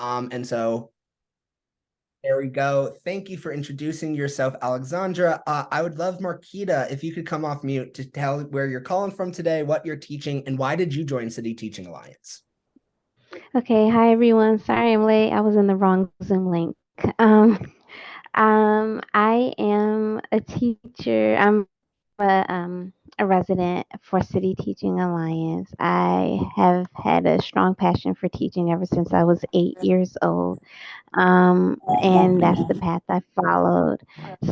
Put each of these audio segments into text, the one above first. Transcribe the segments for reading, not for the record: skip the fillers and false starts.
And so there we go. Thank you for introducing yourself, Alexandra. I would love, Marquita, if you could come off mute to tell where you're calling from today, what you're teaching, and why did you join City Teaching Alliance? Okay, hi everyone. Sorry I'm late. I was in the wrong Zoom link. Um, I am a teacher. I'm a resident for City Teaching Alliance. I have had a strong passion for teaching ever since I was 8 years old. And that's the path I followed.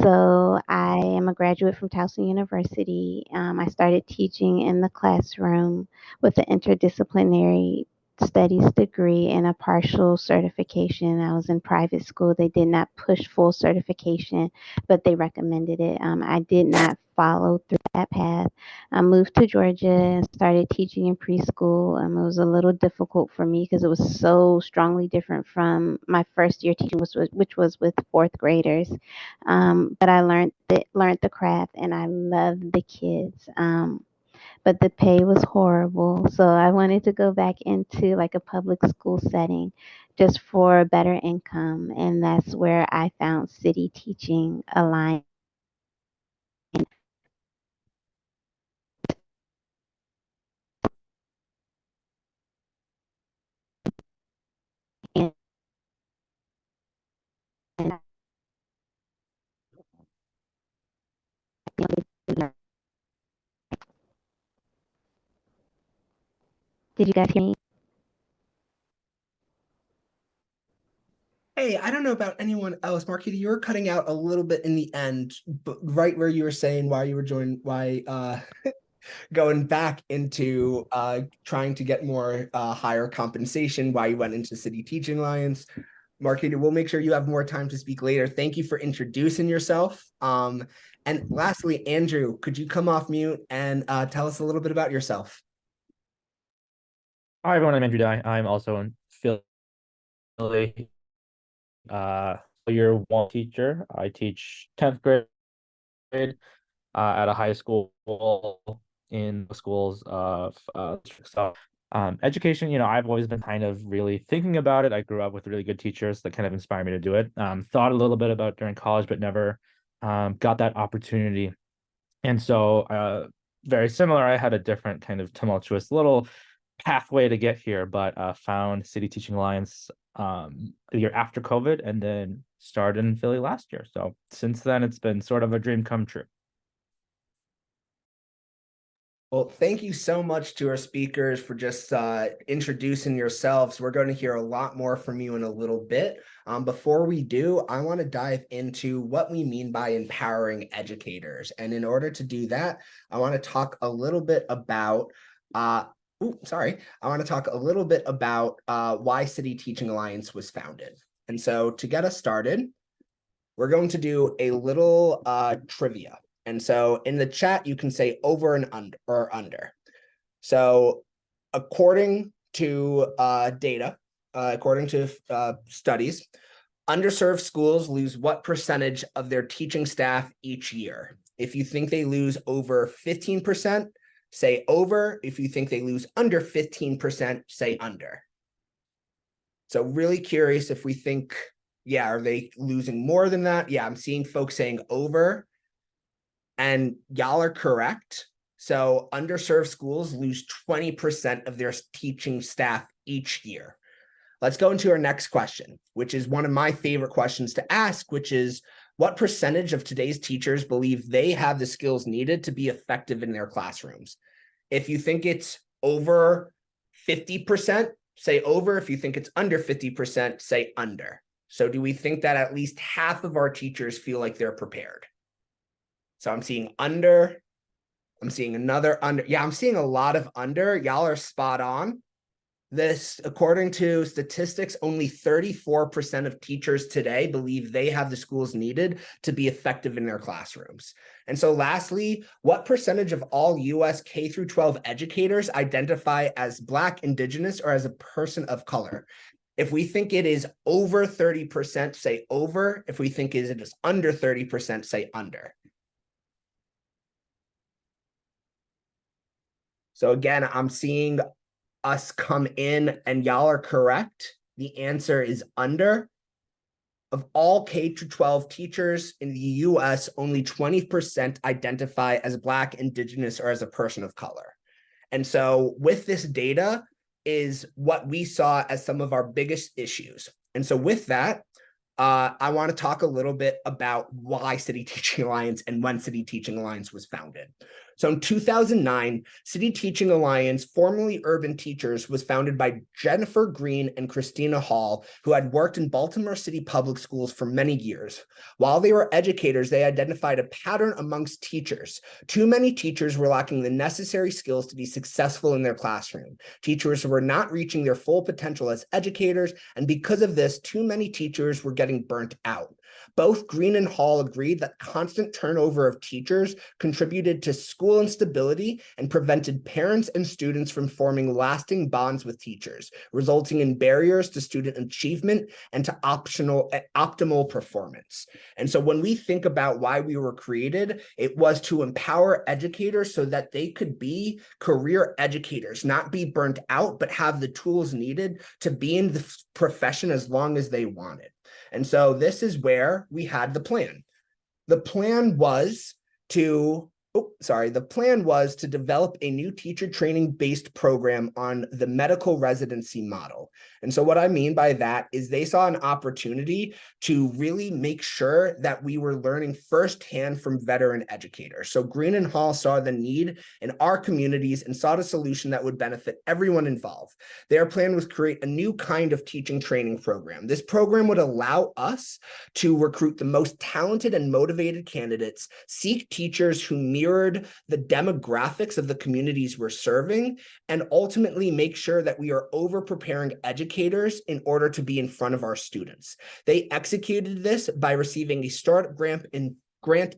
So I am a graduate from Towson University. I started teaching in the classroom with an interdisciplinary studies degree and a partial certification. I was in private school. They did not push full certification, but they recommended it. I did not follow through that path. I moved to Georgia and started teaching in preschool. It was a little difficult for me because it was so strongly different from my first year teaching, which was with fourth graders. But I learned the craft, and I loved the kids. But the pay was horrible. So I wanted to go back into like a public school setting just for a better income. And that's where I found City Teaching Alliance. And did you guys hear me? Hey, I don't know about anyone else. Marquita, you were cutting out a little bit in the end, but right where you were saying why you were joining, why going back into trying to get more higher compensation, why you went into City Teaching Alliance. Marquita, we'll make sure you have more time to speak later. Thank you for introducing yourself. And lastly, Andrew, could you come off mute and tell us a little bit about yourself? Hi everyone, I'm Andrew Dye. I'm also in Philly, uh, year one teacher. I teach 10th grade at a high school in the schools of so education, I've always been kind of really thinking about it. I grew up with really good teachers that kind of inspired me to do it. Thought a little bit about during college, but never got that opportunity. And so very similar, I had a different kind of tumultuous little pathway to get here, but found City Teaching Alliance a year after COVID and then started in Philly last year. So since then, it's been sort of a dream come true. Well, thank you so much to our speakers for just introducing yourselves. We're going to hear a lot more from you in a little bit. Before we do, I want to dive into what we mean by empowering educators. And in order to do that, I want to talk a little bit about I want to talk a little bit about why City Teaching Alliance was founded. And so to get us started, we're going to do a little trivia. And so in the chat, you can say over and under or under. So according to data, according to studies, underserved schools lose what percentage of their teaching staff each year? If you think they lose over 15%, say over. If you think they lose under 15%, say under. So really curious if we think, yeah, are they losing more than that? Yeah, I'm seeing folks saying over. And y'all are correct. So underserved schools lose 20% of their teaching staff each year. Let's go into our next question, which is one of my favorite questions to ask, which is what percentage of today's teachers believe they have the skills needed to be effective in their classrooms? If you think it's over 50%, say over. If you think it's under 50%, say under. So do we think that at least half of our teachers feel like they're prepared? So I'm seeing under. I'm seeing another under. Yeah, I'm seeing a lot of under. Y'all are spot on. This, according to statistics, only 34% of teachers today believe they have the skills needed to be effective in their classrooms. And so lastly, what percentage of all US K through 12 educators identify as Black, Indigenous, or as a person of color? If we think it is over 30%, say over. If we think it is under 30%, say under. So again, I'm seeing us come in and y'all are correct. The answer is under. Of all K-12 teachers in the US, only 20% identify as Black, Indigenous, or as a person of color. And so with this data is what we saw as some of our biggest issues. And so with that, I want to talk a little bit about why City Teaching Alliance and when City Teaching Alliance was founded. So in 2009, City Teaching Alliance, formerly Urban Teachers, was founded by Jennifer Green and Christina Hall, who had worked in Baltimore City Public Schools for many years. While they were educators, they identified a pattern amongst teachers. Too many teachers were lacking the necessary skills to be successful in their classroom. Teachers were not reaching their full potential as educators, and because of this, too many teachers were getting burnt out. Both Green and Hall agreed that constant turnover of teachers contributed to school instability and prevented parents and students from forming lasting bonds with teachers, resulting in barriers to student achievement and to optimal performance. And so when we think about why we were created, it was to empower educators so that they could be career educators, not be burnt out, but have the tools needed to be in the profession as long as they wanted. And so this is where we had the plan. The plan was to develop a new teacher training based program on the medical residency model. And so what I mean by that is they saw an opportunity to really make sure that we were learning firsthand from veteran educators. So Green and Hall saw the need in our communities and sought a solution that would benefit everyone involved. Their plan was to create a new kind of teaching training program. This program would allow us to recruit the most talented and motivated candidates, seek teachers who mirrored the demographics of the communities we're serving, and ultimately make sure that we are over preparing educators in order to be in front of our students. They executed this by receiving a startup grant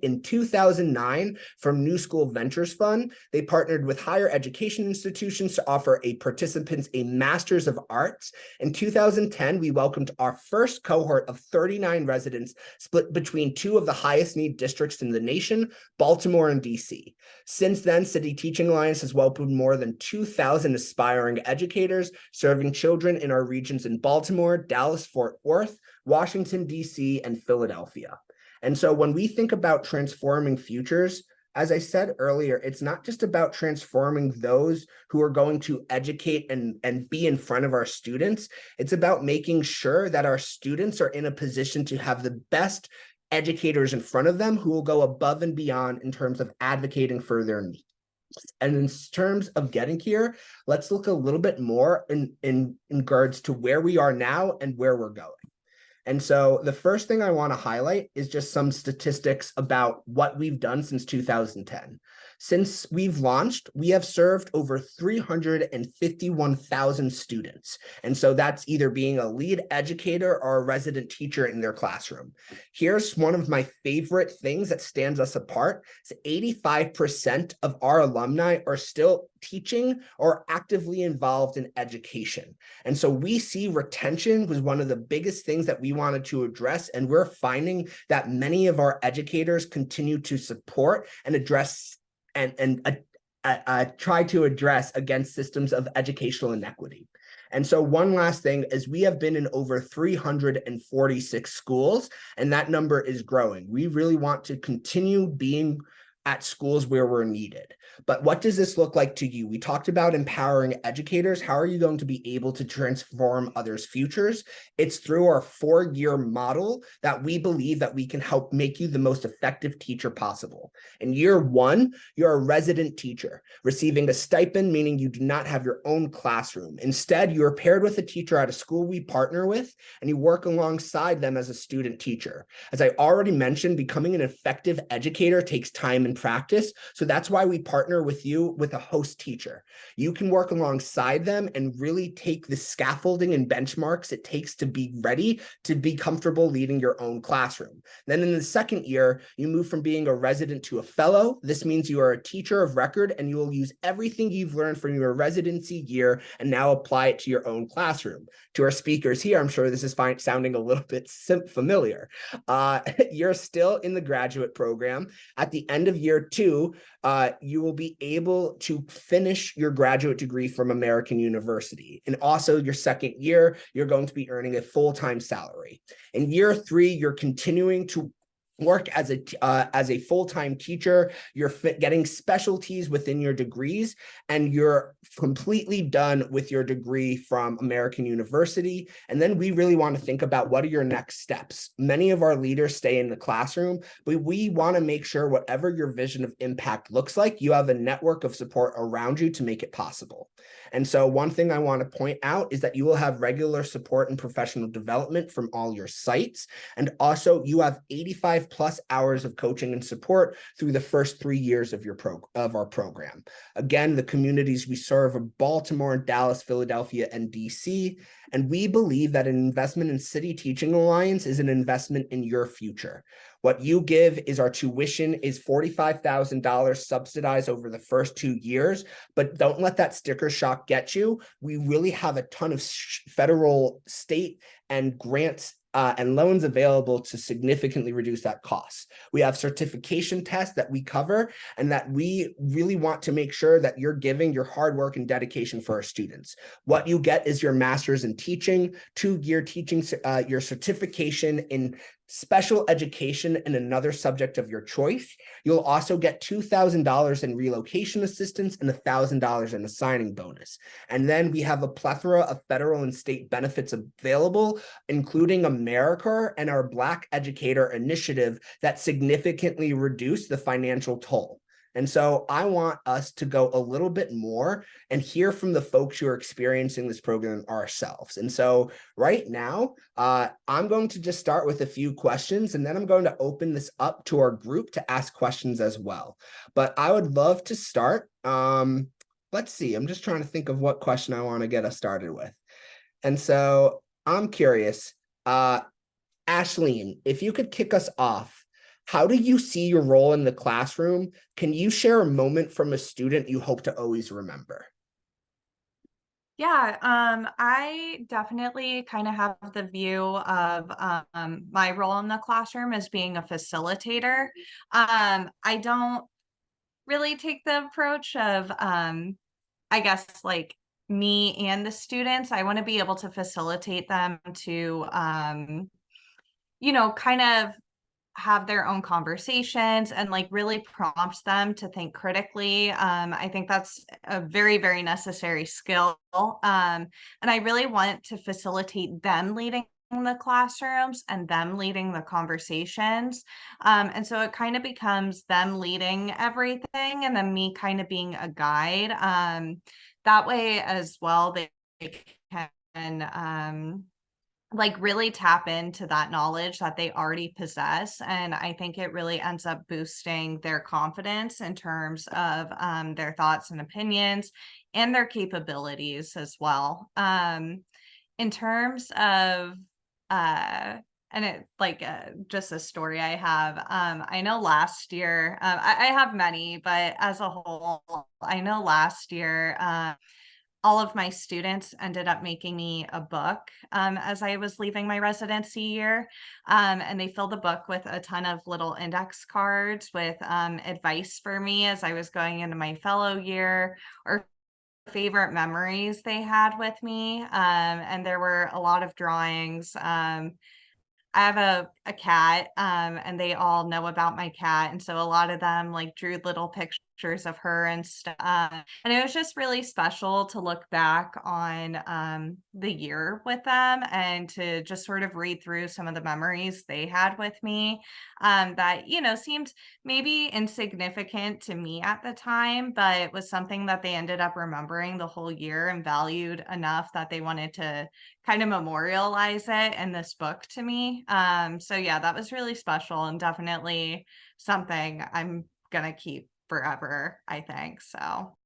in 2009 from New School Ventures Fund. They partnered with higher education institutions to offer participants a Master's of Arts. In 2010, we welcomed our first cohort of 39 residents split between two of the highest need districts in the nation, Baltimore and DC. Since then, City Teaching Alliance has welcomed more than 2,000 aspiring educators serving children in our regions in Baltimore, Dallas, Fort Worth, Washington, DC, and Philadelphia. And so when we think about transforming futures, as I said earlier, it's not just about transforming those who are going to educate and be in front of our students. It's about making sure that our students are in a position to have the best educators in front of them who will go above and beyond in terms of advocating for their needs. And in terms of getting here, let's look a little bit more in regards to where we are now and where we're going. And so the first thing I want to highlight is just some statistics about what we've done since 2010. Since we've launched, we have served over 351,000 students. And so that's either being a lead educator or a resident teacher in their classroom. Here's one of my favorite things that stands us apart. It's 85% of our alumni are still teaching or actively involved in education. And so we see retention was one of the biggest things that we wanted to address. And we're finding that many of our educators continue to support and address and try to address against systems of educational inequity. And so one last thing is we have been in over 346 schools, and that number is growing. We really want to continue being at schools where we're needed. But what does this look like to you? We talked about empowering educators. How are you going to be able to transform others' futures? It's through our 4-year model that we believe that we can help make you the most effective teacher possible. In year 1, you're a resident teacher, receiving a stipend, meaning you do not have your own classroom. Instead, you are paired with a teacher at a school we partner with, and you work alongside them as a student teacher. As I already mentioned, becoming an effective educator takes time and practice. So that's why we partner with you with a host teacher. You can work alongside them and really take the scaffolding and benchmarks it takes to be ready to be comfortable leading your own classroom. Then in the second year, you move from being a resident to a fellow. This means you are a teacher of record and you will use everything you've learned from your residency year and now apply it to your own classroom. To our speakers here, I'm sure this is sounding a little bit familiar. You're still in the graduate program. At the end of year 2, you will be able to finish your graduate degree from American University. And also your second year, you're going to be earning a full-time salary. In year 3, you're continuing to work as a full-time teacher. You're getting specialties within your degrees, and you're completely done with your degree from American University. And then we really want to think about what are your next steps. Many of our leaders stay in the classroom, but we want to make sure whatever your vision of impact looks like, you have a network of support around you to make it possible. And so one thing I want to point out is that you will have regular support and professional development from all your sites. And also you have 85 plus hours of coaching and support through the first 3 years of our program. Again, the communities we serve are Baltimore, Dallas, Philadelphia, and DC. And we believe that an investment in City Teaching Alliance is an investment in your future. What you give is our tuition is $45,000 subsidized over the first 2 years, but don't let that sticker shock get you. We really have a ton of federal, state, and grants and loans available to significantly reduce that cost. We have certification tests that we cover, and that we really want to make sure that you're giving your hard work and dedication for our students. What you get is your master's in teaching, 2-year teaching, your certification in special education in another subject of your choice. You'll also get $2,000 in relocation assistance and $1,000 in a signing bonus. And then we have a plethora of federal and state benefits available, including AmeriCorps and our Black Educator Initiative that significantly reduce the financial toll. And so I want us to go a little bit more and hear from the folks who are experiencing this program ourselves. And so right now, I'm going to just start with a few questions, and then I'm going to open this up to our group to ask questions as well. But I would love to start. Let's see, I'm just trying to think of what question I want to get us started with. And so I'm curious, Ashleen, if you could kick us off, how do you see your role in the classroom? Can you share a moment from a student you hope to always remember? Yeah, I definitely kind of have the view of my role in the classroom as being a facilitator. I don't really take the approach of, I guess, like me and the students. I want to be able to facilitate them to, kind of have their own conversations and like really prompts them to think critically. I think that's a very, very necessary skill. And I really want to facilitate them leading the classrooms and them leading the conversations. And so it kind of becomes them leading everything and then me kind of being a guide. That way as well, they can like really tap into that knowledge that they already possess. And I think it really ends up boosting their confidence in terms of their thoughts and opinions and their capabilities as well. In terms of and it like just a story I have. I know last year, I have many, but as a whole, I know last year, all of my students ended up making me a book as I was leaving my residency year. And they filled the book with a ton of little index cards with advice for me as I was going into my fellow year, or favorite memories they had with me. And there were a lot of drawings. I have a cat, and they all know about my cat, and so a lot of them, like, drew little pictures of her and stuff, and it was just really special to look back on, the year with them and to just sort of read through some of the memories they had with me, that, seemed maybe insignificant to me at the time, but was something that they ended up remembering the whole year and valued enough that they wanted to kind of memorialize it in this book to me. So yeah, that was really special and definitely something I'm gonna keep forever, I think. So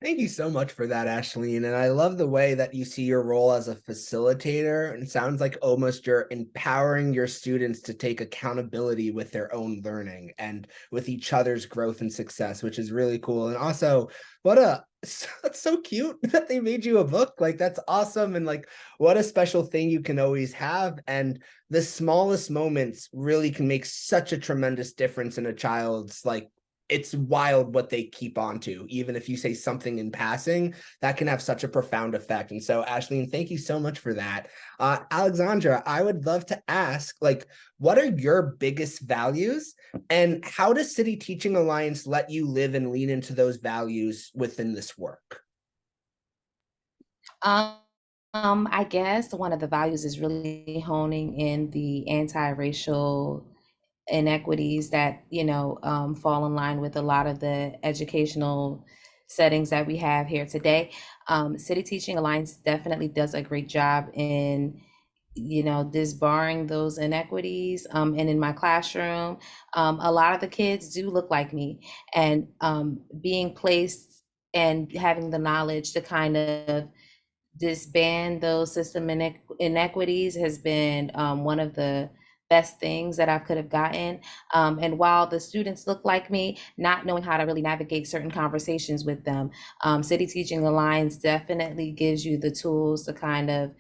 Thank you so much for that, Ashleen. And I love the way that you see your role as a facilitator. And it sounds like almost you're empowering your students to take accountability with their own learning and with each other's growth and success, which is really cool. And also, that's so cute that they made you a book. Like, that's awesome. And like, what a special thing you can always have. And the smallest moments really can make such a tremendous difference in a child's like, it's wild what they keep on to. Even if you say something in passing, that can have such a profound effect. And so, Ashleen, thank you so much for that. Alexandra, I would love to ask, like, what are your biggest values and how does City Teaching Alliance let you live and lean into those values within this work? I guess one of the values is really honing in the anti-racial inequities that fall in line with a lot of the educational settings that we have here today. City Teaching Alliance definitely does a great job in disbarring those inequities. And in my classroom, a lot of the kids do look like me, and being placed and having the knowledge to kind of disband those system inequities has been one of the best things that I could have gotten. And while the students look like me, not knowing how to really navigate certain conversations with them, City Teaching Alliance definitely gives you the tools to kind of,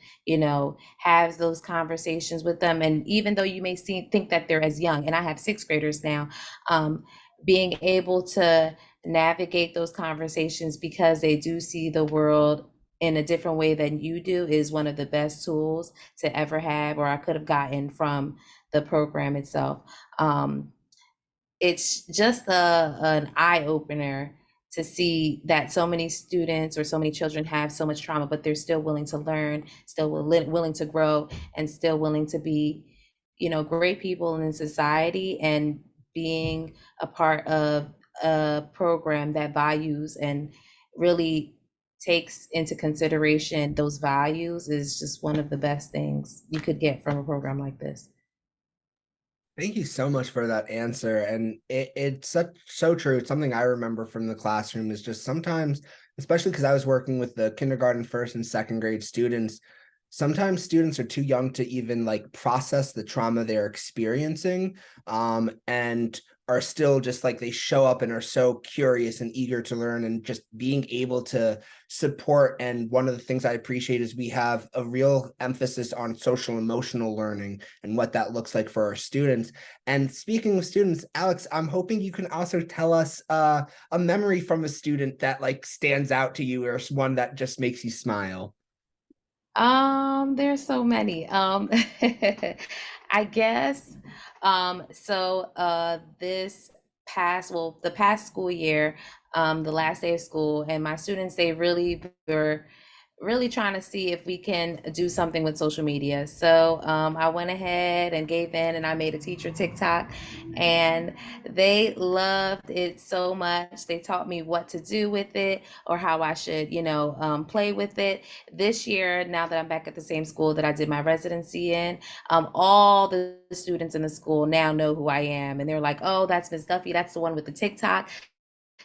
have those conversations with them. And even though you may think that they're as young, and I have sixth graders now, being able to navigate those conversations because they do see the world in a different way than you do is one of the best tools to ever have, or I could have gotten from the program itself. It's just an eye opener to see that so many students or so many children have so much trauma, but they're still willing to learn, still willing to grow, and still willing to be, great people in society, and being a part of a program that values and really takes into consideration those values is just one of the best things you could get from a program like this. Thank you so much for that answer. And it's so true. It's something I remember from the classroom is just sometimes, especially because I was working with the kindergarten, first and second grade students, sometimes students are too young to even like process the trauma they're experiencing, and are still just like they show up and are so curious and eager to learn, and just being able to support. And one of the things I appreciate is we have a real emphasis on social emotional learning and what that looks like for our students. And speaking of students, Alex, I'm hoping you can also tell us a memory from a student that like stands out to you, or one that just makes you smile. There's so many. I guess, this the past school year, the last day of school, and my students, they really were really trying to see if we can do something with social media. So I went ahead and gave in, and I made a teacher TikTok, and they loved it so much. They taught me what to do with it, or how I should, play with it. This year, now that I'm back at the same school that I did my residency in, all the students in the school now know who I am, and they're like, "Oh, that's Miss Duffy. That's the one with the TikTok.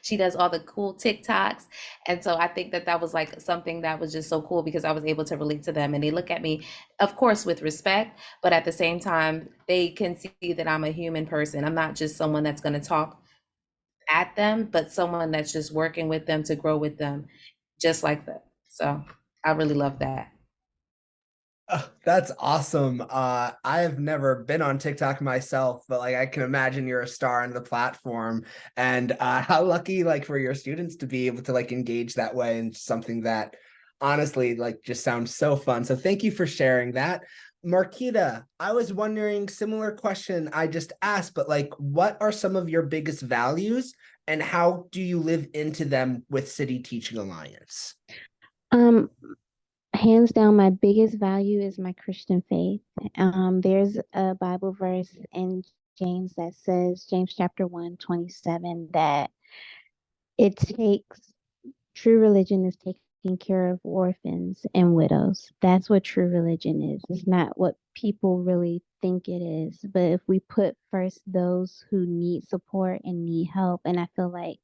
She does all the cool TikToks." And so I think that that was like something that was just so cool, because I was able to relate to them, and they look at me, of course, with respect, but at the same time, they can see that I'm a human person. I'm not just someone that's going to talk at them, but someone that's just working with them to grow with them, just like that. So I really love that. Oh, that's awesome. I have never been on TikTok myself, but like I can imagine you're a star on the platform, and how lucky like for your students to be able to like engage that way, and something that honestly like just sounds so fun. So thank you for sharing that. Marquita, I was wondering, similar question I just asked, but like what are some of your biggest values and how do you live into them with City Teaching Alliance? Um, Hands down, my biggest value is my Christian faith. There's a Bible verse in James that says, James chapter 1:27, that it takes true religion is taking care of orphans and widows. That's what true religion is. It's not what people really think it is. But if we put first those who need support and need help, and I feel like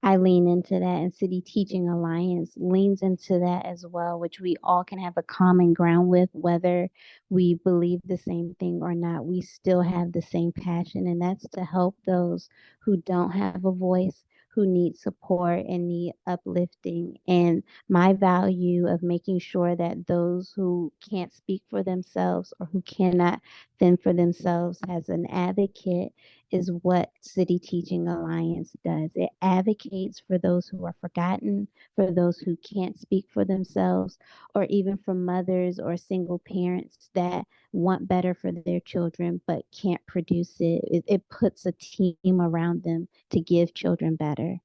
I lean into that, and City Teaching Alliance leans into that as well, which we all can have a common ground with, whether we believe the same thing or not. We still have the same passion, and that's to help those who don't have a voice, who need support and need uplifting. And my value of making sure that those who can't speak for themselves or who cannot fend for themselves as an advocate is what City Teaching Alliance does. It advocates for those who are forgotten, for those who can't speak for themselves, or even for mothers or single parents that want better for their children but can't produce it. It puts a team around them to give children better.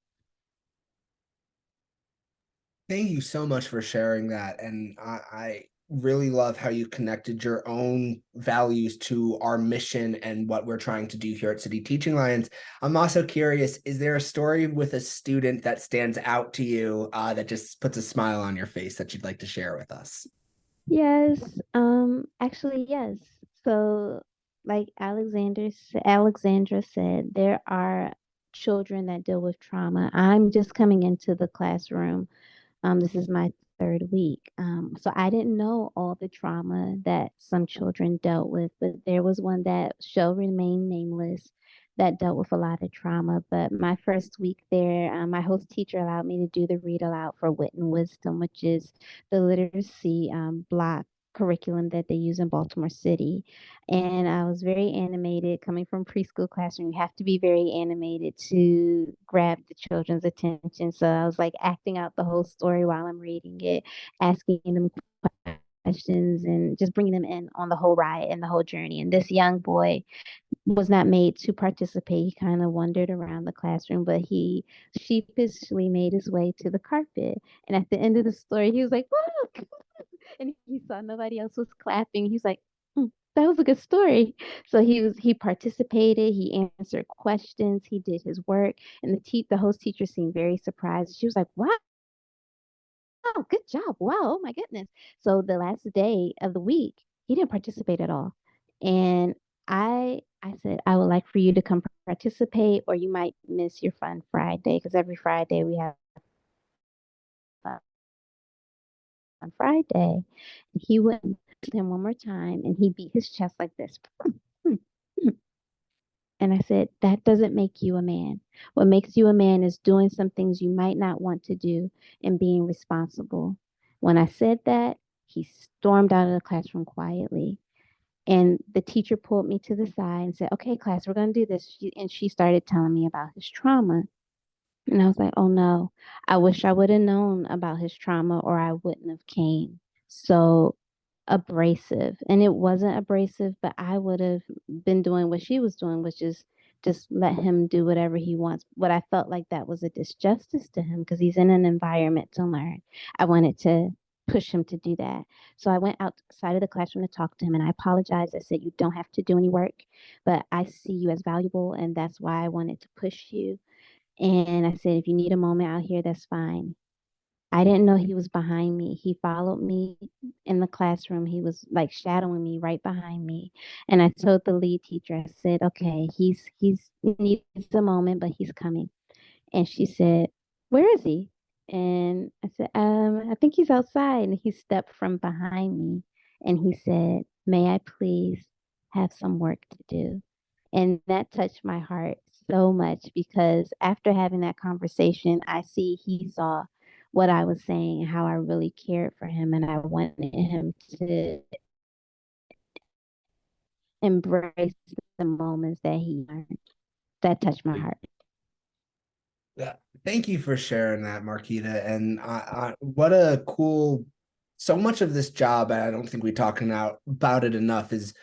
Thank you so much for sharing that. And I really love how you connected your own values to our mission and what we're trying to do here at City Teaching Alliance. I'm also curious, is there a story with a student that stands out to you that just puts a smile on your face that you'd like to share with us? Yes, actually, yes. So, like Alexandra said, there are children that deal with trauma. I'm just coming into the classroom. This is my third week. So I didn't know all the trauma that some children dealt with, but there was one that shall remain nameless that dealt with a lot of trauma. But my first week there, my host teacher allowed me to do the read aloud for Wit and Wisdom, which is the literacy block curriculum that they use in Baltimore City. And I was very animated coming from preschool classroom. You have to be very animated to grab the children's attention. So I was like acting out the whole story while I'm reading it, asking them questions and just bringing them in on the whole ride and the whole journey. And this young boy was not made to participate. He kind of wandered around the classroom, but he sheepishly made his way to the carpet. And at the end of the story, he was like, "Look!" And he saw nobody else was clapping. He was like, that was a good story. So he participated, he answered questions, he did his work, and the host teacher seemed very surprised. She was like, "Wow, good job. Wow, oh my goodness." So the last day of the week, he didn't participate at all. And I said, "I would like for you to come participate, or you might miss your fun Friday, because every Friday we have fun on Friday." And he went to him one more time and he beat his chest like this. And I said, "That doesn't make you a man. What makes you a man is doing some things you might not want to do and being responsible." When I said that, he stormed out of the classroom quietly. And the teacher pulled me to the side and said, "Okay, class, we're going to do this." And she started telling me about his trauma. And I was like, "Oh no, I wish I would have known about his trauma or I wouldn't have came." So abrasive. And it wasn't abrasive, but I would have been doing what she was doing, which is just let him do whatever he wants. But I felt like that was a disjustice to him because he's in an environment to learn. I wanted to push him to do that. So I went outside of the classroom to talk to him and I apologized. I said, "You don't have to do any work, but I see you as valuable and that's why I wanted to push you." And I said, "If you need a moment out here, that's fine." I didn't know he was behind me. He followed me in the classroom. He was like shadowing me right behind me. And I told the lead teacher, I said, "Okay, he's needs a moment, but he's coming." And she said, "Where is he?" And I said, I think he's outside." And he stepped from behind me and he said, "May I please have some work to do?" And that touched my heart so much because after having that conversation, I see he saw what I was saying and how I really cared for him. And I wanted him to embrace the moments that he learned. That touched my heart. Yeah, thank you for sharing that, Marquita. And what a cool, so much of this job, and I don't think we talk about it enough, is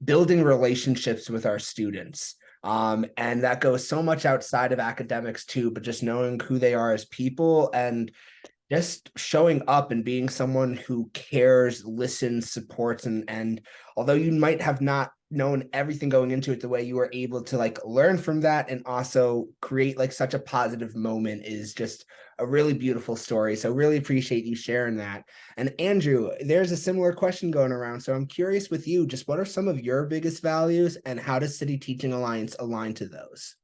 building relationships with our students. And that goes so much outside of academics too, but just knowing who they are as people and just showing up and being someone who cares, listens, supports, and although you might have not known everything going into it, the way you were able to like learn from that and also create like such a positive moment is just a really beautiful story. So really appreciate you sharing that. And Andrew, there's a similar question going around. So I'm curious with you, just what are some of your biggest values and how does City Teaching Alliance align to those?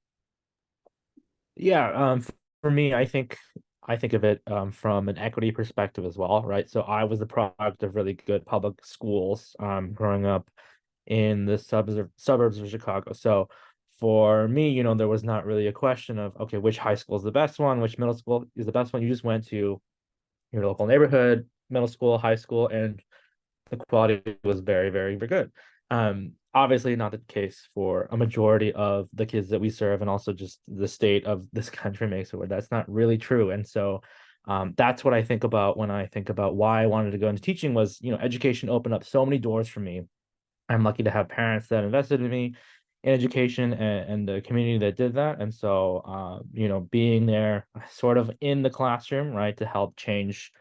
Yeah, for me, I think of it from an equity perspective as well, right? So I was the product of really good public schools growing up in the suburbs of Chicago. So for me, there was not really a question of, okay, which high school is the best one, which middle school is the best one. You just went to your local neighborhood, middle school, high school, and the quality was very, very, very good. Obviously not the case for a majority of the kids that we serve, and also just the state of this country makes it where that's not really true. And so that's what I think about when I think about why I wanted to go into teaching was, education opened up so many doors for me. I'm lucky to have parents that invested in me in education and the community that did that. And so, being there sort of in the classroom, right, to help change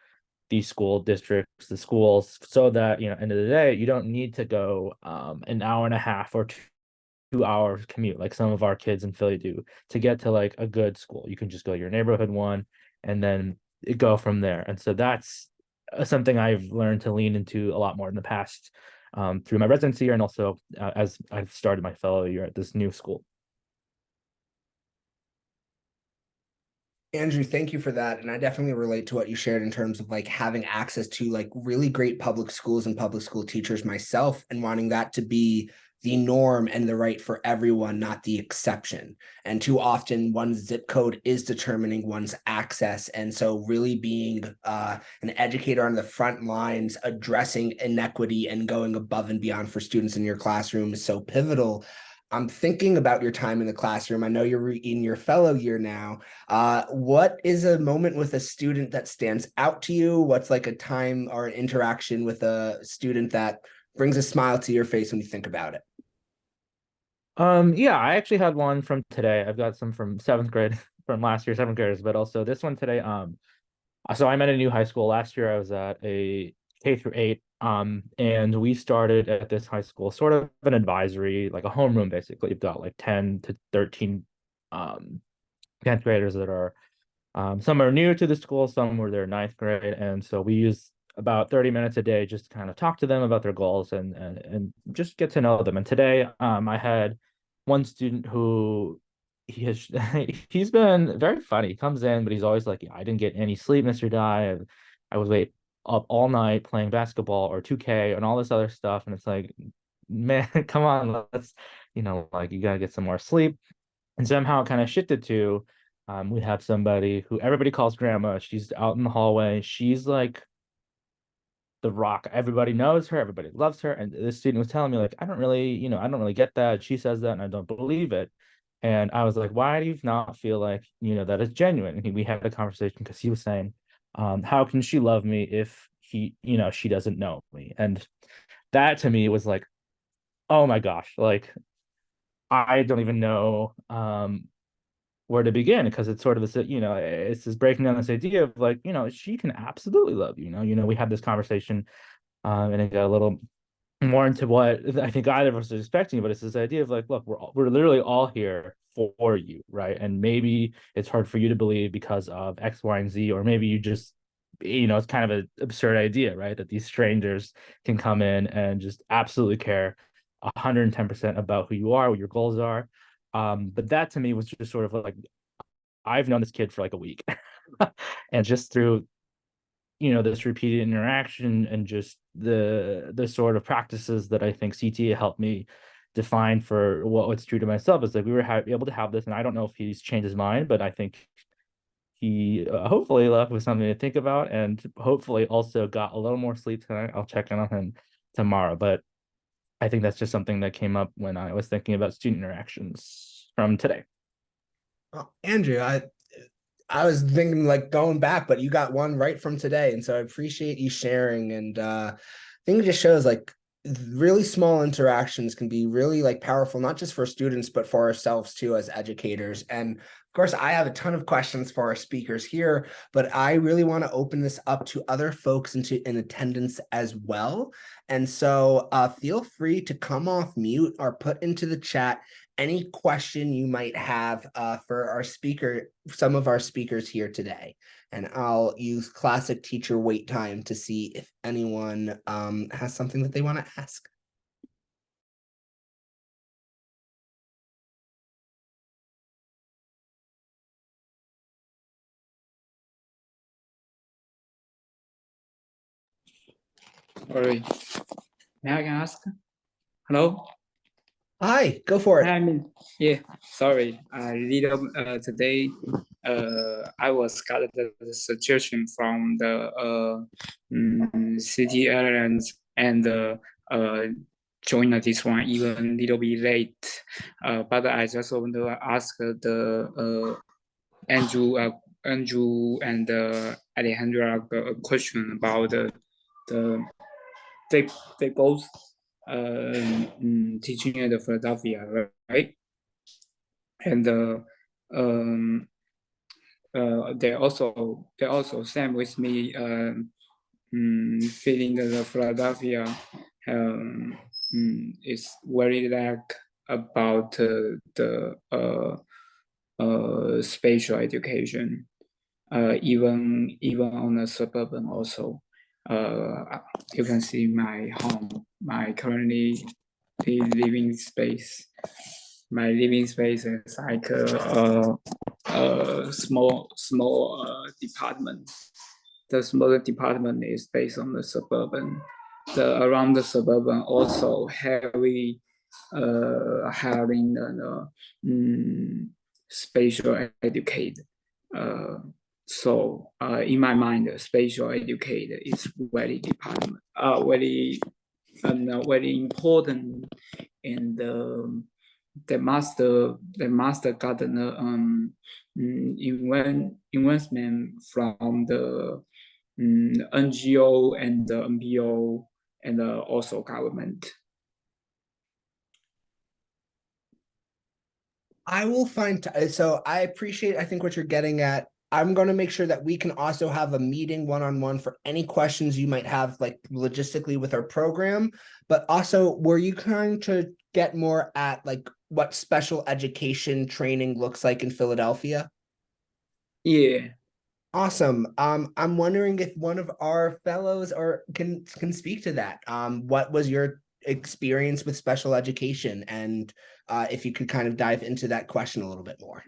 the school districts, the schools, so that, end of the day, you don't need to go an hour and a half or 2 hours commute like some of our kids in Philly do to get to like a good school. You can just go to your neighborhood one and then go from there. And so that's something I've learned to lean into a lot more in the past through my residency year and also as I've started my fellow year at this new school. Andrew, thank you for that. And I definitely relate to what you shared in terms of like having access to like really great public schools and public school teachers myself, and wanting that to be the norm and the right for everyone, not the exception. And too often one's zip code is determining one's access. And so really being an educator on the front lines, addressing inequity and going above and beyond for students in your classroom is so pivotal. I'm thinking about your time in the classroom. I know you're in your fellow year now. What is a moment with a student that stands out to you? What's like a time or an interaction with a student that brings a smile to your face when you think about it? Yeah, I actually had one from today. I've got some from seventh grade from last year, seventh graders, but also this one today. So I'm at a new high school. Last year I was at a K-8, and we started at this high school, sort of an advisory, like a homeroom, basically. You've got like 10 to 13 um 10th graders that are some are new to the school, some were their ninth grade, and so we use about 30 minutes a day just to kind of talk to them about their goals and just get to know them. And today, I had one student who he's been very funny. He comes in, but he's always like, "I didn't get any sleep, Mr. Dye. I was wait up all night playing basketball or 2K and all this other stuff." And it's like, man, come on, let's, like you gotta get some more sleep. And somehow it kind of shifted to we have somebody who everybody calls grandma. She's out in the hallway. She's like the rock. Everybody knows her, everybody loves her. And this student was telling me, like, I don't really get that. She says that and I don't believe it. And I was like, why do you not feel like, that is genuine? And we had a conversation because he was saying, how can she love me if she doesn't know me? And that to me was like, oh my gosh, like I don't even know where to begin, because it's sort of this, it's just breaking down this idea of like, she can absolutely love you. We had this conversation, and it got a little more into what I think either of us is expecting, but it's this idea of like, look, we're literally all here for you, right? And maybe it's hard for you to believe because of X, Y, and Z, or maybe you just, it's kind of an absurd idea, right? That these strangers can come in and just absolutely care 110% about who you are, what your goals are. But that to me was just sort of like, I've known this kid for like a week. And just through, this repeated interaction and just the sort of practices that I think CTA helped me define for what's true to myself, is like we were able to have this. And I don't know if he's changed his mind, but I think he hopefully left with something to think about, and hopefully also got a little more sleep tonight. I'll check in on him tomorrow. But I think that's just something that came up when I was thinking about student interactions from today. Well, Andrew, I was thinking like going back, but you got one right from today. And so I appreciate you sharing. And I think it just shows like really small interactions can be really like powerful, not just for students, but for ourselves too, as educators. And of course, I have a ton of questions for our speakers here, but I really want to open this up to other folks in attendance as well. And so feel free to come off mute or put into the chat any question you might have for some of our speakers here today. And I'll use classic teacher wait time to see if anyone has something that they want to ask. Sorry. May I ask? Hello? Hi, go for it. Yeah, sorry. Today, I was got the suggestion from the city airlines and join this one even little bit late. But I just want to ask the Andrew and Alejandra a question about the they both teaching at Philadelphia, right? And they also same with me feeling that the Philadelphia is very lack about the spatial education, even on the suburban also. You can see my home, my currently living space. My living space is like a small department. The smaller department is based on the suburban. Around the suburban also heavy having the spatial educate. So in my mind, spatial educate is very department, very important, and the master got an investment from the NGO and the NPO and also government. I will find so I appreciate I think what you're getting at. I'm going to make sure that we can also have a meeting one-on-one for any questions you might have like logistically with our program, but also were you trying to get more at like what special education training looks like in Philadelphia? Yeah. Awesome. I'm wondering if one of our fellows or can speak to that. What was your experience with special education, and if you could kind of dive into that question a little bit more.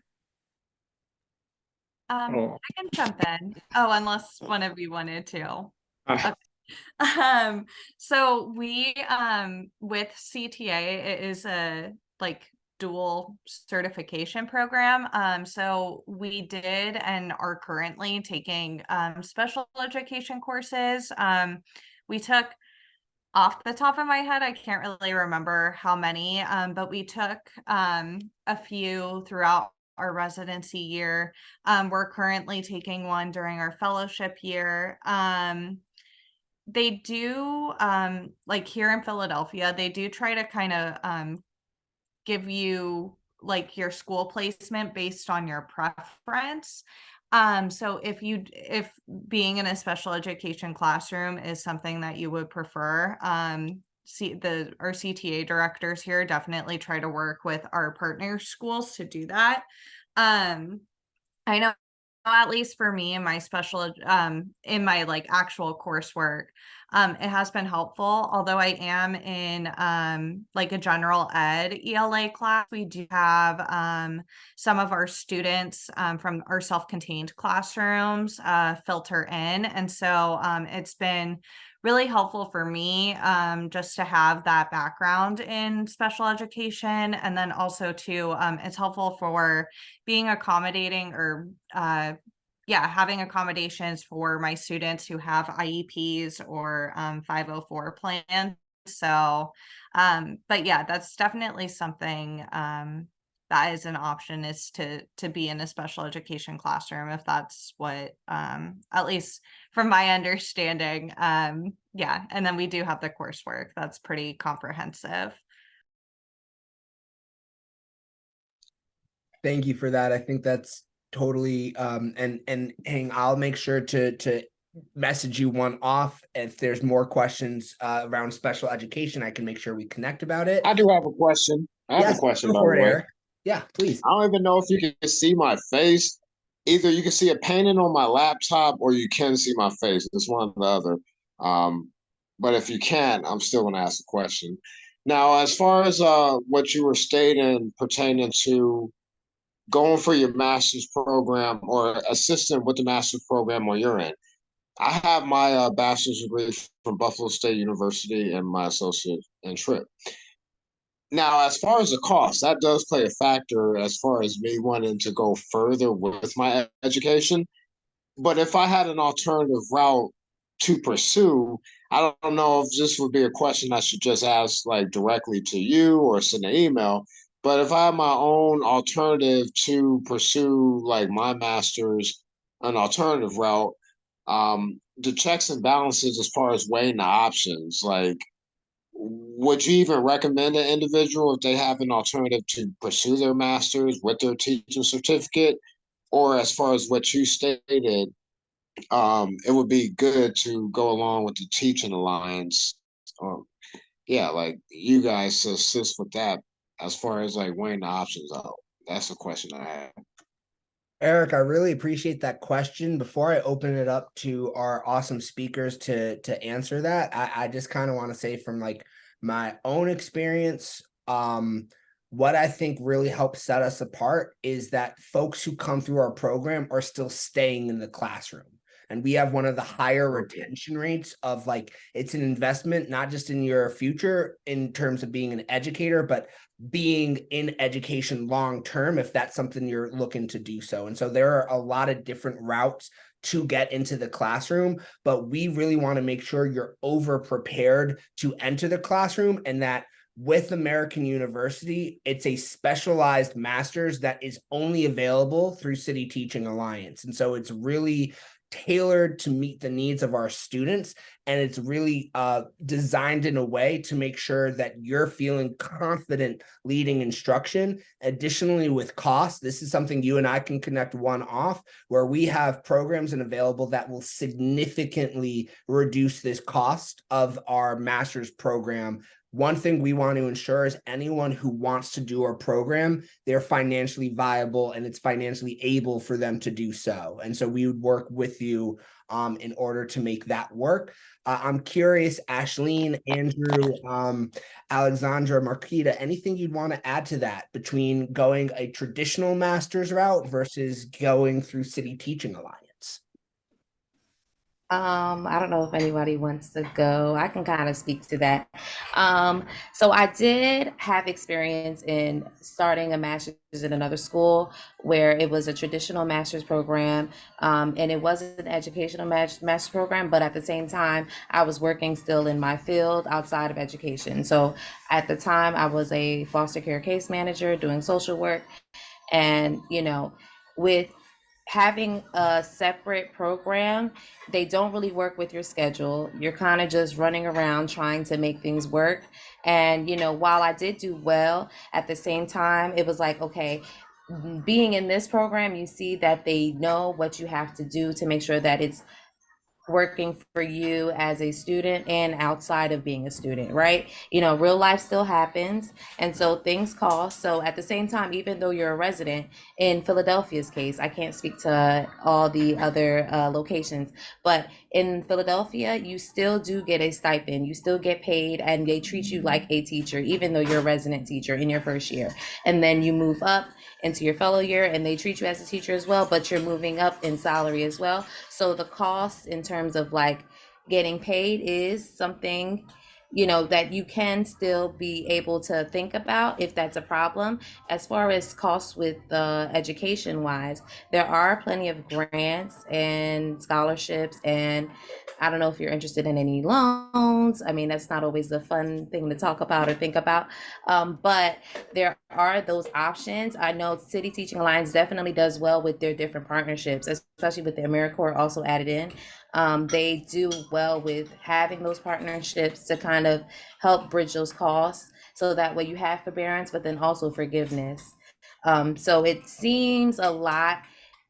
Oh. I can jump in. Oh, unless one of you wanted to. Ah. So we with CTA, it is a like dual certification program. So we did and are currently taking special education courses. We took, off the top of my head, I can't really remember how many, but we took a few throughout our residency year. We're currently taking one during our fellowship year. They do, like here in Philadelphia, they do try to kind of give you like your school placement based on your preference. So if being in a special education classroom is something that you would prefer, our CTA directors here definitely try to work with our partner schools to do that. I know at least for me in my in my like actual coursework, it has been helpful. Although I am in like a general ed ELA class, we do have some of our students from our self-contained classrooms filter in, and so it's been really helpful for me just to have that background in special education, and then also too it's helpful for being accommodating or having accommodations for my students who have IEPs or 504 plans. So but yeah, that's definitely something that is an option, is to be in a special education classroom, if that's what at least from my understanding. Yeah, and then we do have the coursework that's pretty comprehensive. Thank you for that. I think that's totally and hang, I'll make sure to message you one off. If there's more questions around special education, I can make sure we connect about it. I do have a question. I have a question, by the way. Eric. Yeah, please. I don't even know if you can see my face. Either you can see a painting on my laptop or you can see my face. It's one or the other. But if you can't, I'm still going to ask a question. Now, as far as what you were stating pertaining to going for your master's program or assisting with the master's program on your end, I have my bachelor's degree from Buffalo State University and my associate in Trip. Now, as far as the cost, that does play a factor as far as me wanting to go further with my education. But if I had an alternative route to pursue, I don't know if this would be a question I should just ask like directly to you or send an email. But if I have my own alternative to pursue like my master's, an alternative route, the checks and balances as far as weighing the options, like would you even recommend an individual if they have an alternative to pursue their master's with their teaching certificate? Or as far as what you stated, it would be good to go along with the teaching alliance. Um, yeah, like you guys to assist with that as far as like weighing the options out. That's the question I have. Eric, I really appreciate that question. Before I open it up to our awesome speakers to answer that, I just kind of want to say from like my own experience, what I think really helps set us apart is that folks who come through our program are still staying in the classroom. And we have one of the higher retention rates of like, it's an investment, not just in your future in terms of being an educator, but being in education long term if that's something you're looking to do so. And so there are a lot of different routes to get into the classroom, but we really want to make sure you're over prepared to enter the classroom, and that with American University, it's a specialized master's that is only available through City Teaching Alliance. And so it's really tailored to meet the needs of our students, and it's really designed in a way to make sure that you're feeling confident leading instruction. Additionally, with cost, this is something you and I can connect one off, where we have programs and available that will significantly reduce this cost of our master's program. One thing we want to ensure is anyone who wants to do our program, they're financially viable and it's financially able for them to do so. And so we would work with you in order to make that work. I'm curious, Ashleen, Andrew, Alexandra, Marquita, anything you'd want to add to that between going a traditional master's route versus going through City Teaching Alliance? I don't know if anybody wants to go. I can kind of speak to that. So I did have experience in starting a master's in another school where it was a traditional master's program, and it wasn't an educational master's program, but at the same time, I was working still in my field outside of education. So at the time, I was a foster care case manager doing social work, and with having a separate program, they don't really work with your schedule. You're kind of just running around trying to make things work. And, while I did do well, at the same time, it was like, okay, being in this program, you see that they know what you have to do to make sure that it's working for you as a student and outside of being a student, right? Real life still happens. And so things cost. So at the same time, even though you're a resident in Philadelphia's case, I can't speak to all the other locations, but in Philadelphia, you still do get a stipend. You still get paid and they treat you like a teacher, even though you're a resident teacher in your first year. And then you move up into your fellow year and they treat you as a teacher as well, but you're moving up in salary as well. So the cost in terms of like getting paid is something, that you can still be able to think about if that's a problem. As far as costs with education wise, there are plenty of grants and scholarships, and I don't know if you're interested in any loans. I mean, that's not always the fun thing to talk about or think about, but there are those options. I know City Teaching Alliance definitely does well with their different partnerships, especially with the AmeriCorps also added in. They do well with having those partnerships to kind of help bridge those costs, so that way you have forbearance, but then also forgiveness. So it seems a lot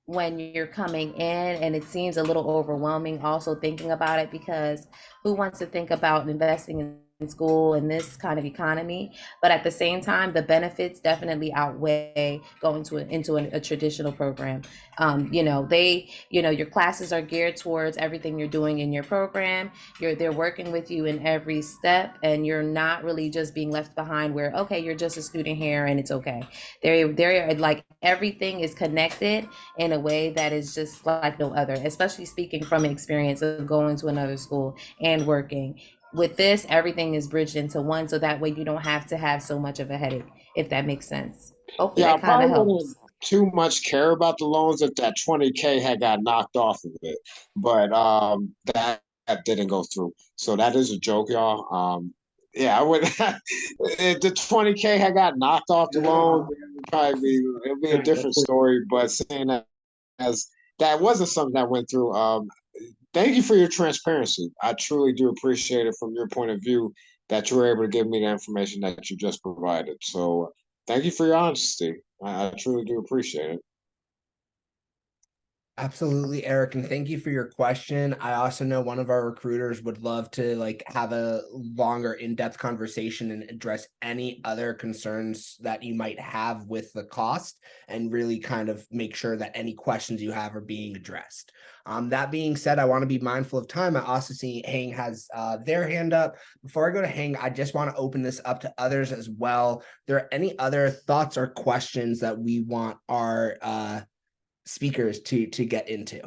when you're coming in, and it seems a little overwhelming also thinking about it, because who wants to think about investing in school in this kind of economy, but at the same time, the benefits definitely outweigh going into a traditional program. Your classes are geared towards everything you're doing in your program. They're working with you in every step, and you're not really just being left behind where, okay, you're just a student here and it's okay. They're like, everything is connected in a way that is just like no other, especially speaking from experience of going to another school and working. With this, everything is bridged into one, so that way you don't have to have so much of a headache, if that makes sense. Hopefully Yeah, I that kind probably of wouldn't helps. too much care about the loans if that 20K had got knocked off of it. But that didn't go through. So that is a joke, y'all. Yeah, I would if the 20K had got knocked off the loan, it'd be a different story. But seeing that as that wasn't something that went through, thank you for your transparency. I truly do appreciate it from your point of view that you were able to give me the information that you just provided. So thank you for your honesty. I truly do appreciate it. Absolutely, Eric, and thank you for your question. I also know one of our recruiters would love to like have a longer in-depth conversation and address any other concerns that you might have with the cost and really kind of make sure that any questions you have are being addressed. That being said, I want to be mindful of time. I also see Hang has their hand up. Before I go to Hang, I just want to open this up to others as well. There are any other thoughts or questions that we want our speakers to get into?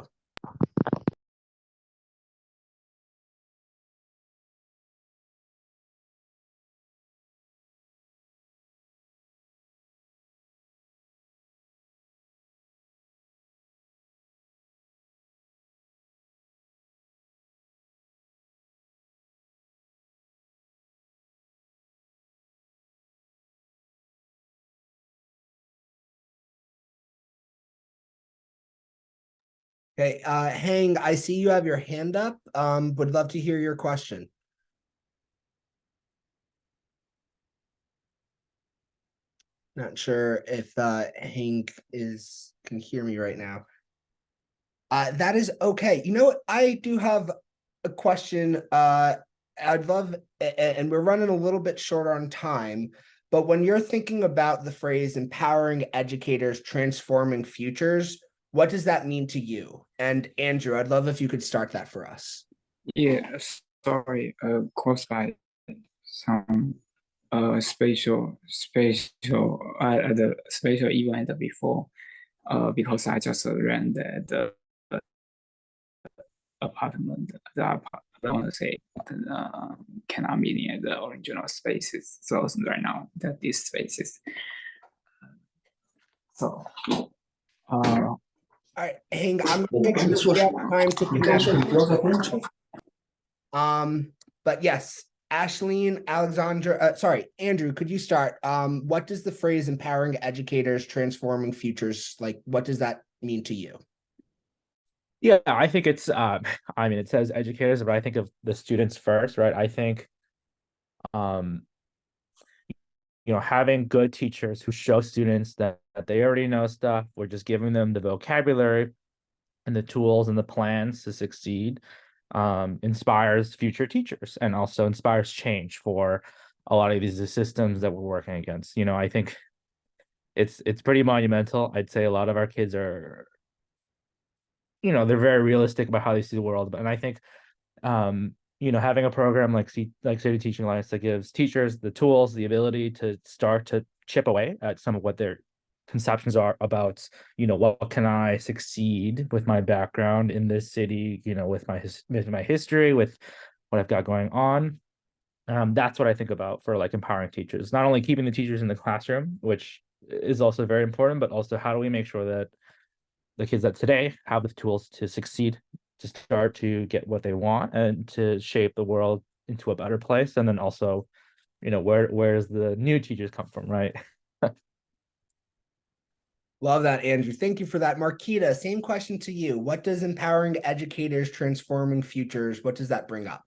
Okay, Hang, I see you have your hand up. Would love to hear your question. Not sure if Hank can hear me right now. That is okay. You know what? I do have a question. I'd love, and we're running a little bit short on time, but when you're thinking about the phrase empowering educators, transforming futures, what does that mean to you? And Andrew, I'd love if you could start that for us. Yeah, sorry, caused by some the special event before, because I just ran the apartment. I want to say cannot meet in the original spaces. So right now that these spaces. So All right, Hang, I'm gonna make sure we have time to connect. But yes, Ashleen, Alexandra, sorry, Andrew, could you start? What does the phrase empowering educators, transforming futures, like, what does that mean to you? Yeah, I think it's I mean, it says educators, but I think of the students first, right? I think having good teachers who show students that they already know stuff, we're just giving them the vocabulary and the tools and the plans to succeed, inspires future teachers and also inspires change for a lot of these systems that we're working against. I think it's pretty monumental. I'd say a lot of our kids are, they're very realistic about how they see the world. And I think, having a program like City Teaching Alliance that gives teachers the tools, the ability to start to chip away at some of what their conceptions are about, what can I succeed with my background in this city, with my history, with what I've got going on. That's what I think about for like empowering teachers, not only keeping the teachers in the classroom, which is also very important, but also how do we make sure that the kids that today have the tools to succeed, to start to get what they want and to shape the world into a better place. And then also, where's the new teachers come from, right? Love that, Andrew. Thank you for that. Marquita, same question to you. What does empowering educators, transforming futures, what does that bring up?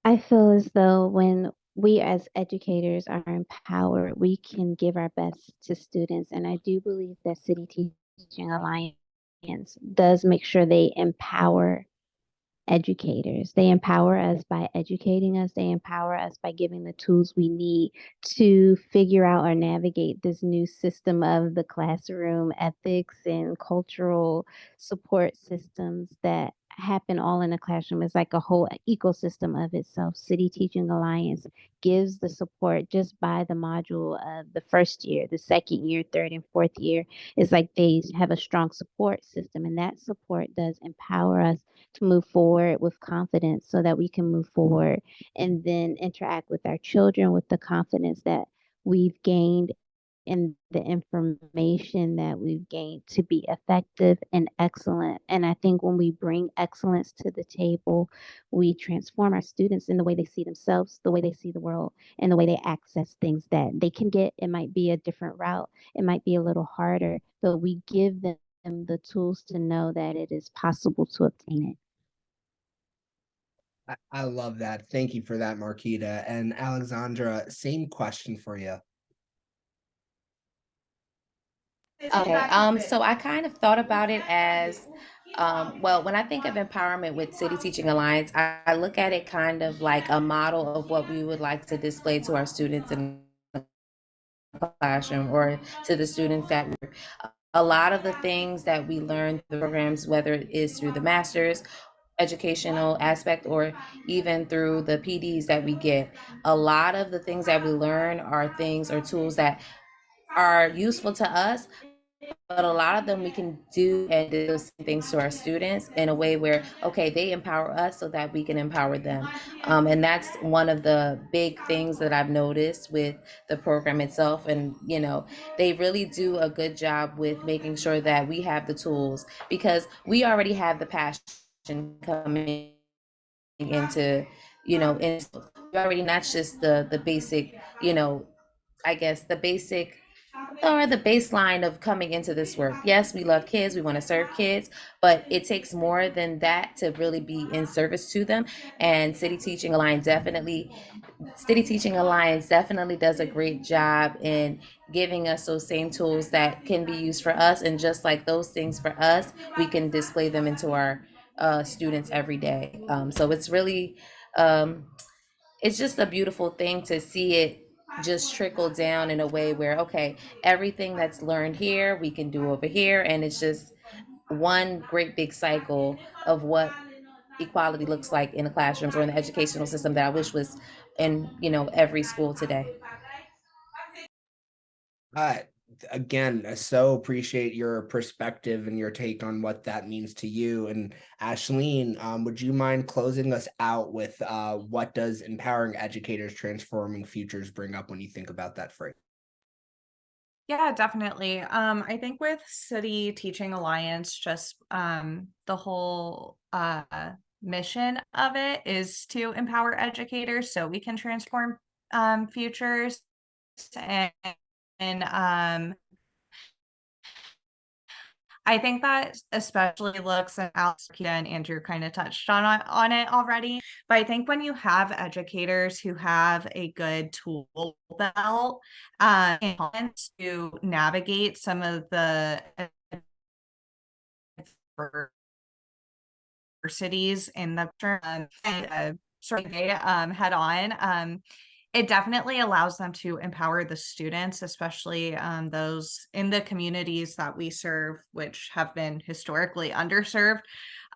I feel as though when we as educators are empowered, we can give our best to students. And I do believe that City Teaching Alliance does make sure they empower educators. They empower us by educating us. They empower us by giving the tools we need to figure out or navigate this new system of the classroom ethics and cultural support systems that happen all in the classroom. It's like a whole ecosystem of itself. City Teaching Alliance gives the support just by the module of the first year, the second year, third and fourth year. It's like they have a strong support system, and that support does empower us to move forward with confidence so that we can move forward and then interact with our children with the confidence that we've gained and the information that we've gained to be effective and excellent. And I think when we bring excellence to the table, we transform our students in the way they see themselves, the way they see the world, and the way they access things that they can get. It might be a different route, it might be a little harder, but we give them the tools to know that it is possible to obtain it. I love that. Thank you for that, Marquita. And Alexandra, same question for you. Okay, so I kind of thought about it as, well, when I think of empowerment with City Teaching Alliance, I look at it kind of like a model of what we would like to display to our students in the classroom, or to the students that a lot of the things that we learn through the programs, whether it is through the master's educational aspect or even through the PDs that we get, a lot of the things that we learn are things or tools that are useful to us, but a lot of them we can do and do those things to our students in a way where, okay, they empower us so that we can empower them. And that's one of the big things that I've noticed with the program itself. And, you know, they really do a good job with making sure that we have the tools, because we already have the passion coming into, you know, we already, not just the basic, you know, I guess the basic or the baseline of coming into this work. Yes, we love kids, we want to serve kids, but it takes more than that to really be in service to them. And City Teaching Alliance definitely does a great job in giving us those same tools that can be used for us. And just like those things for us, we can display them into our students every day. So it's really, it's just a beautiful thing to see it just trickle down in a way where, okay, everything that's learned here, we can do over here. And it's just one great big cycle of what equality looks like in the classrooms or in the educational system that I wish was in, you know, every school today. Uh, Again, I so appreciate your perspective and your take on what that means to you. And Ashleen, would you mind closing us out with what does empowering educators transforming futures bring up when you think about that phrase? Yeah, definitely. I think with City Teaching Alliance, just the whole mission of it is to empower educators so we can transform futures. And, and I think that especially looks, and Alex, Kita, and Andrew kind of touched on it already. But I think when you have educators who have a good tool belt to navigate some of the adversities in the head on, it definitely allows them to empower the students, especially those in the communities that we serve, which have been historically underserved.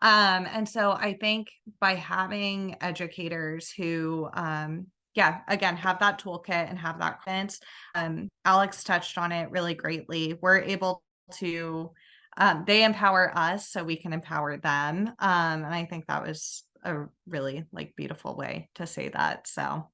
And so I think by having educators who, yeah, again, have that toolkit and have that confidence, Alex touched on it really greatly. We're able to, they empower us so we can empower them. And I think that was a really beautiful way to say that. So.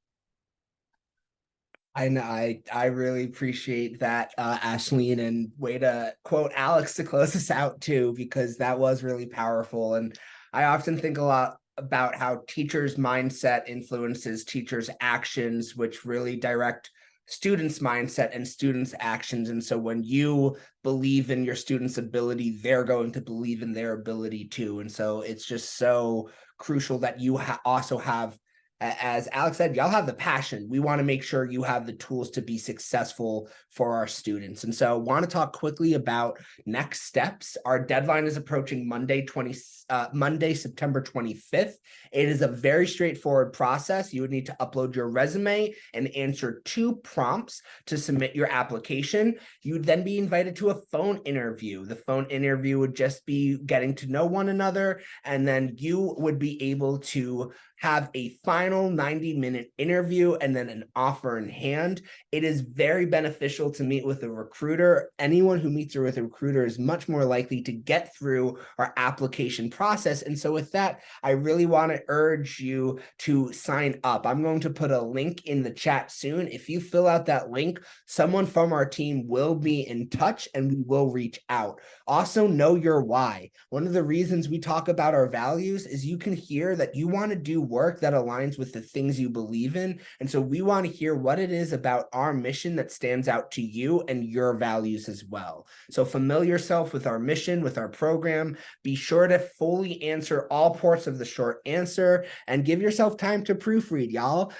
I know I really appreciate that, Ashleen, and way to quote Alex to close us out too, because that was really powerful. And I often think a lot about how teachers' mindset influences teachers' actions, which really direct students' mindset and students' actions. And so when you believe in your students' ability, they're going to believe in their ability too. And so it's just so crucial that you also have As Alex said, y'all have the passion. We want to make sure you have the tools to be successful for our students. And so want to talk quickly about next steps. Our deadline is approaching Monday, September 25th. It is a very straightforward process. You would need to upload your resume and answer 2 prompts to submit your application. You would then be invited to a phone interview. The phone interview would just be getting to know one another, and then you would be able to have a final 90-minute interview and then an offer in hand. It is very beneficial to meet with a recruiter. Anyone who meets with a recruiter is much more likely to get through our application process. And so with that, I really want to urge you to sign up. I'm going to put a link in the chat soon. If you fill out that link, someone from our team will be in touch and we will reach out. Also, know your why. One of the reasons we talk about our values is you can hear that you want to do work that aligns with the things you believe in. And so we want to hear what it is about our mission that stands out to you and your values as well. So familiar yourself with our mission, with our program. Be sure to fully answer all parts of the short answer and give yourself time to proofread, y'all.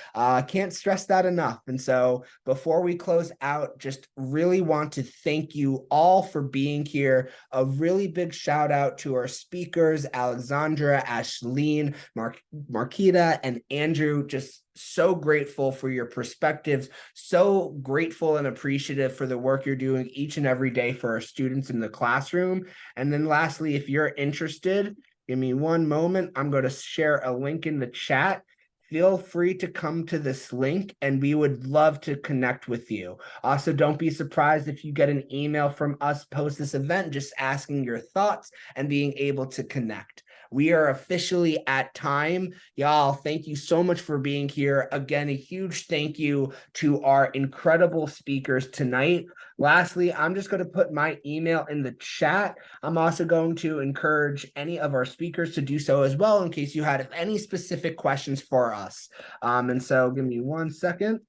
Can't stress that enough. And so before we close out, just really want to thank you all for being here. A really big shout out to our speakers, Alexandra, Ashleen, Marquita, and Andrew. Just so grateful for your perspectives, so grateful and appreciative for the work you're doing each and every day for our students in the classroom. And then lastly, if you're interested, give me one moment. I'm going to share a link in the chat. Feel free to come to this link and we would love to connect with you. Also, don't be surprised if you get an email from us post this event, just asking your thoughts and being able to connect. We are officially at time. Y'all, thank you so much for being here. Again, a huge thank you to our incredible speakers tonight. Lastly, I'm just going to put my email in the chat. I'm also going to encourage any of our speakers to do so as well in case you had any specific questions for us. And so give me one second.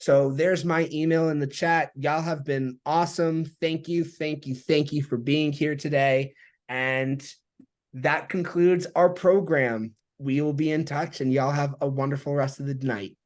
So there's my email in the chat. Y'all have been awesome. Thank you, thank you, thank you for being here today. And that concludes our program. We will be in touch and y'all have a wonderful rest of the night.